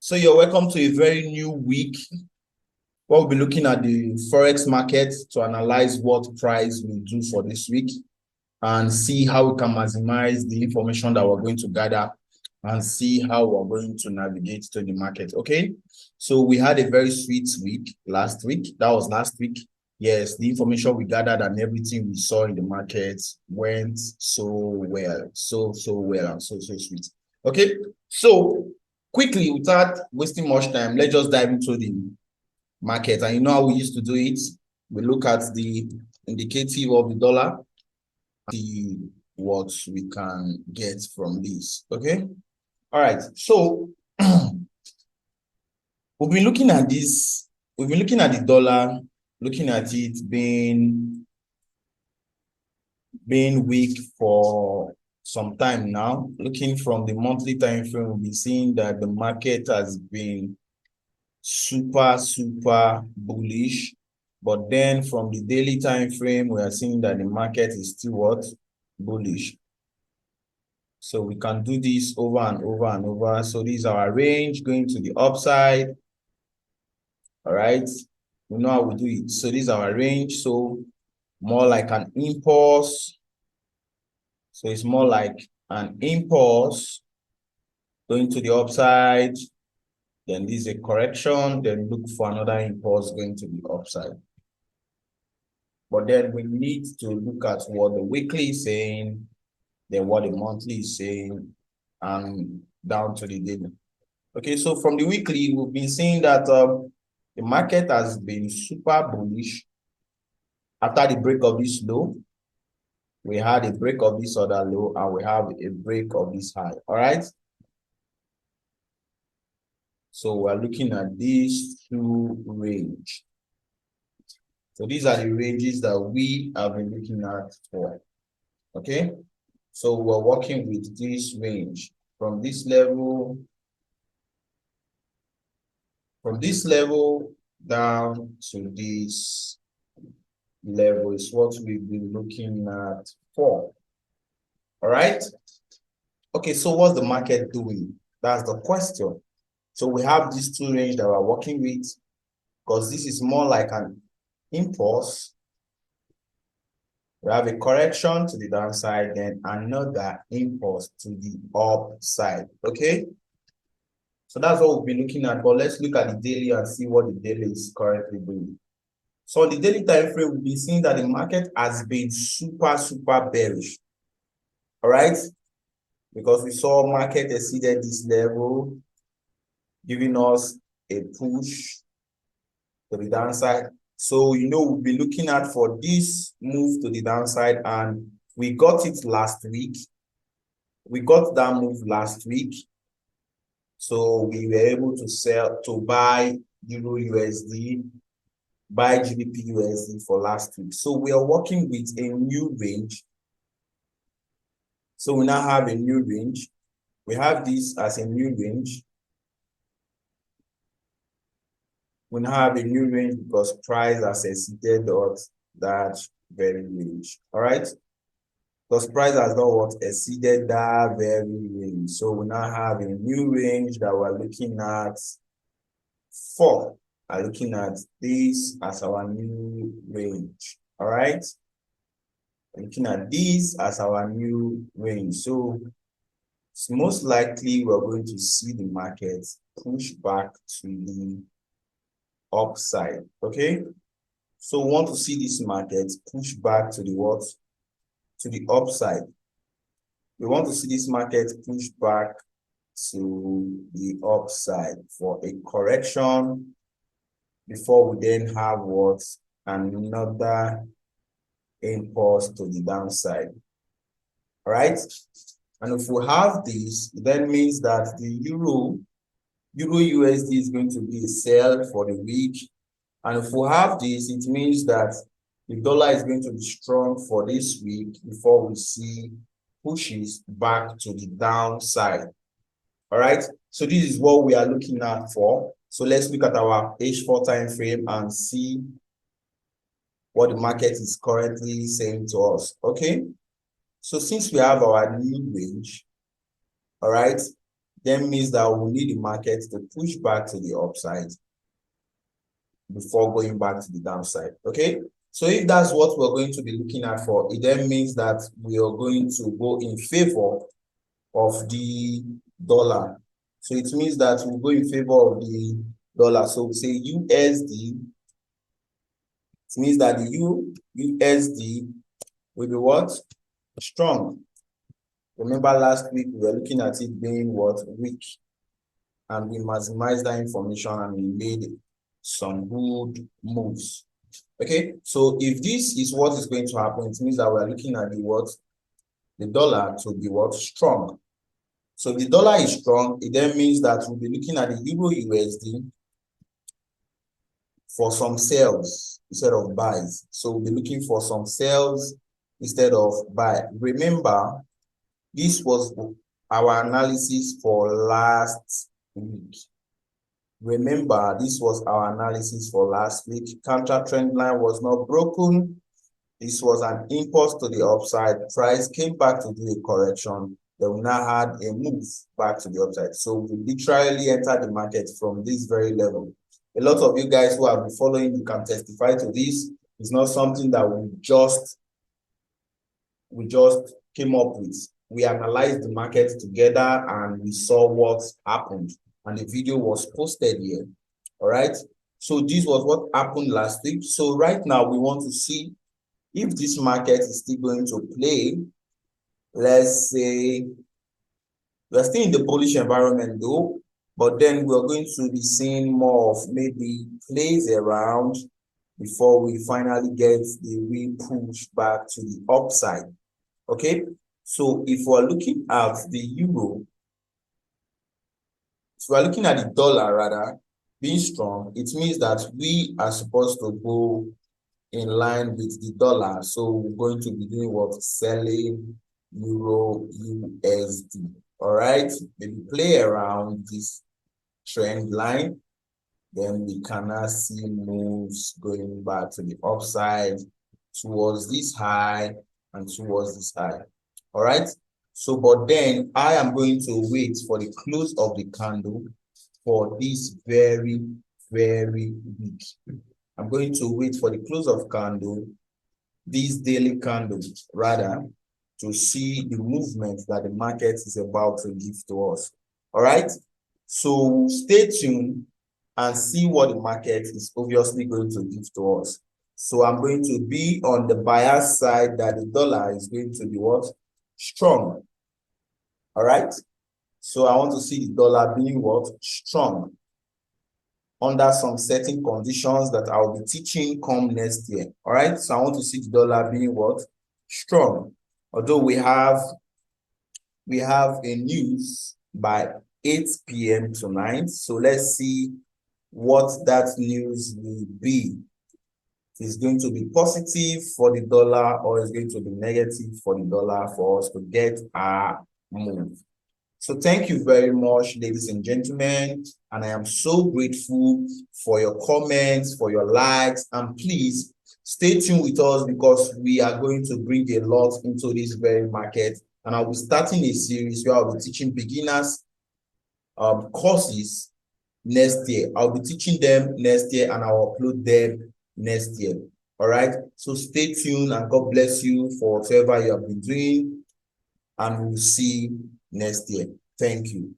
So you're welcome to a very new week. We'll be looking at the Forex market to analyze what price we do for this week and see how we can maximize the information that we're going to gather and see how we're going to navigate to the market. Okay, so we had a very sweet week last week. That was last week. Yes, the information we gathered and everything we saw in the market went so well, so well and so sweet. Okay, so quickly, without wasting much time, let's just dive into the market. And you know how we used to do it? We look at the indicative of the dollar, see what we can get from this. Okay, all right, so we've been looking at this, we've been looking at the dollar, looking at it being weak for some time now. Looking from the monthly time frame, we'll be seeing that the market has been super bullish. But then from the daily time frame, we are seeing that the market is still what? Bullish. So we can do this over and over and over. So this is our range going to the upside. All right, we know how we do it. So this is our range. So more like an impulse. So it's more like an impulse going to the upside. Then this is a correction. Then look for another impulse going to the upside. But then we need to look at what the weekly is saying, then what the monthly is saying, and down to the daily. Okay, so from the weekly, we've been seeing that the market has been super bullish. After the break of this low, we had a break of this other low, and we have a break of this high. All right. So we're looking at these two range. So these are the ranges that we have been looking at for. Okay. So we're working with this range from this level down to this level is what we've been looking at for. All right. Okay, so what's the market doing? That's the question. So we have these two range that we're working with, because this is more like an impulse. We have a correction to the downside, then another impulse to the upside. Okay, so that's what we've been looking at. But let's look at the daily and see what the daily is currently doing. So on the daily time frame, we've been seeing that the market has been super bearish. All right, because we saw market exceeded this level, giving us a push to the downside. So, you know, we'll be looking at for this move to the downside, and we got it last week. We got that move last week. So we were able to buy Euro USD, buy GBP USD for last week. So we are working with a new range. So we now have a new range. We have this as a new range. We now have a new range because price has exceeded that very range. All right, because price has not what exceeded that very range. So we now have a new range that we're looking at for. I'm looking at this as our new range. All right, looking at this as our new range. So it's most likely we're going to see the market push back to the upside. Okay, so we want to see this market push back to the what? To the upside. We want to see this market push back to the upside for a correction before we then have what? Another impulse to the downside. All right, and if we have this, then means that the Euro USD is going to be a sell for the week. And if we have this, it means that the dollar is going to be strong for this week before we see pushes back to the downside. All right, so this is what we are looking at for. So let's look at our H4 time frame and see what the market is currently saying to us. Okay, so since we have our new range, all right, then means that we need the market to push back to the upside before going back to the downside. Okay, so if that's what we're going to be looking at for, it then means that we are going to go in favor of the dollar. So it means that we'll go in favor of the dollar. So we say USD. It means that the USD will be what? Strong. Remember last week we were looking at it being what? Weak. And we maximized that information and we made some good moves. Okay, so if this is what is going to happen, it means that we're looking at the what? The dollar to be what? Strong. So if the dollar is strong, it then means that we'll be looking at the Euro USD for some sales instead of buys. So we'll be looking for some sales instead of buy. Remember, this was our analysis for last week. Remember, this was our analysis for last week. Counter trend line was not broken. This was an impulse to the upside. Price came back to do a correction. Then we now had a move back to the upside. So we literally entered the market from this very level. A lot of you guys who have been following, you can testify to this. It's not something that we just came up with. We analyzed the market together and we saw what happened. And the video was posted here. All right. So this was what happened last week. So right now we want to see if this market is still going to play. Let's say we're still in the bullish environment though, but then we're going to be seeing more of maybe plays around before we finally get the real push back to the upside. Okay, so if we're looking at the euro, if we're looking at the dollar rather being strong, it means that we are supposed to go in line with the dollar. So we're going to be doing what? Selling euro USD. All right, maybe play around this trend line, then we can now see moves going back to the upside towards this high and towards this high. All right, so but then I am going to wait for the close of the candle for this very weak. I'm going to wait for the close of candle, these daily candles rather, to see the movement that the market is about to give to us. All right, so stay tuned and see what the market is obviously going to give to us. So I'm going to be on the buyer side that the dollar is going to be what? Strong. All right, so I want to see the dollar being what? Strong under some certain conditions that I'll be teaching come next year. All right, so I want to see the dollar being what? Strong. Although we have a news by 8 p.m. tonight. So let's see what that news will be. Is going to be positive for the dollar or is going to be negative for the dollar for us to get our move. So thank you very much, ladies and gentlemen. And I am so grateful for your comments, for your likes, and please stay tuned with us because we are going to bring a lot into this very market. And I'll be starting a series where I'll be teaching beginners courses next year. I'll be teaching them next year and I'll upload them next year. All right. So stay tuned and God bless you for whatever you have been doing. And we'll see next year. Thank you.